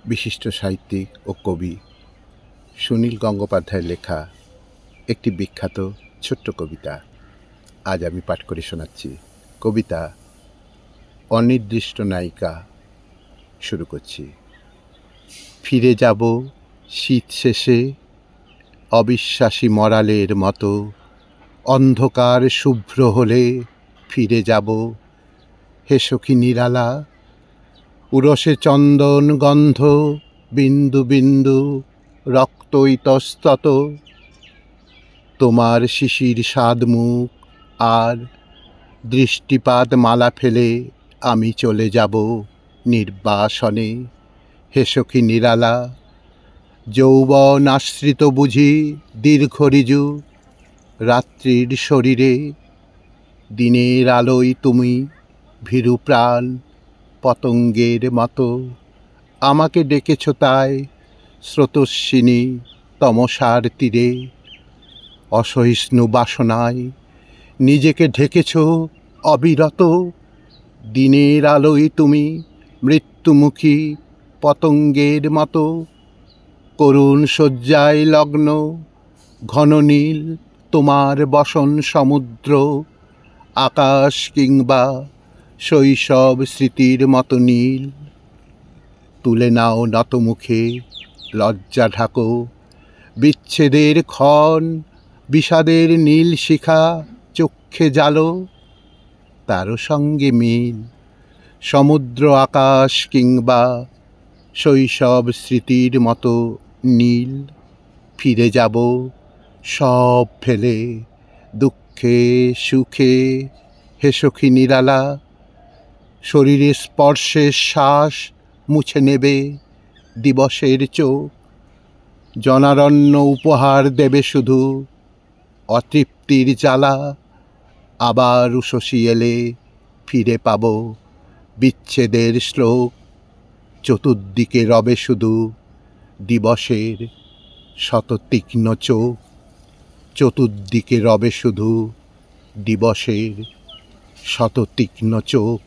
বিশিষ্ট সাহিত্যিক ও কবি সুনীল গঙ্গোপাধ্যায়ের লেখা একটি বিখ্যাত ছোট্ট কবিতা আজ আমি পাঠ করে শোনাচ্ছি। কবিতা অনির্দিষ্ট নায়িকা। শুরু করছি। ফিরে যাব শীত শেষে অবিশ্বাসী মরালের মতো, অন্ধকার শুভ্র হলে ফিরে যাব হে সখী নিরালা, উরসে চন্দন গন্ধ বিন্দু বিন্দু রক্ত ইতস্তত, তোমার শিশির স্বাদ মুখ আর দৃষ্টিপাত মালা ফেলে আমি চলে যাব নির্বাসনে হে সখী নিরালা, যৌবন আশ্রিত বুঝি দীর্ঘ ঋজু রাত্রির শরীরে, দিনের আলোয় তুমি ভীরু প্রাণ পতঙ্গের মতো, আমাকে ডেকেছ তাই স্রোতস্বিনী তমসার তীরে, অসহিষ্ণু বাসনায় নিজেকে ঢেকেছ অবিরত, দিনের আলোয় তুমি মৃত্যুমুখী পতঙ্গের মতো, করুণ শয্যায় লগ্ন ঘন নীল তোমার বসন সমুদ্র, আকাশ কিংবা শৈশব স্মৃতির মতো নীল, তুলে নাও নত মুখে লজ্জা ঢাকো, বিচ্ছেদের ক্ষণ বিষাদের নীল শিখা চক্ষে জালো, তারও সঙ্গে মিল সমুদ্র আকাশ কিংবা শৈশব স্মৃতির মতো নীল, ফিরে যাব সব ফেলে দুঃখে সুখে হে সখী নিরালা, শরীরে স্পর্শের শ্বাস মুছে নেবে দিবসের চোখ, জনারণ্য উপহার দেবে শুধু অতৃপ্তির জ্বালা, আবার উষসী এলে ফিরে পাব বিচ্ছেদের শ্লোক, চতুর্দিকে রবে শুধু দিবসের শত তীক্ষ্ণ চোখ, চতুর্দিকে রবে শুধু দিবসের শত তীক্ষ্ণ চোখ।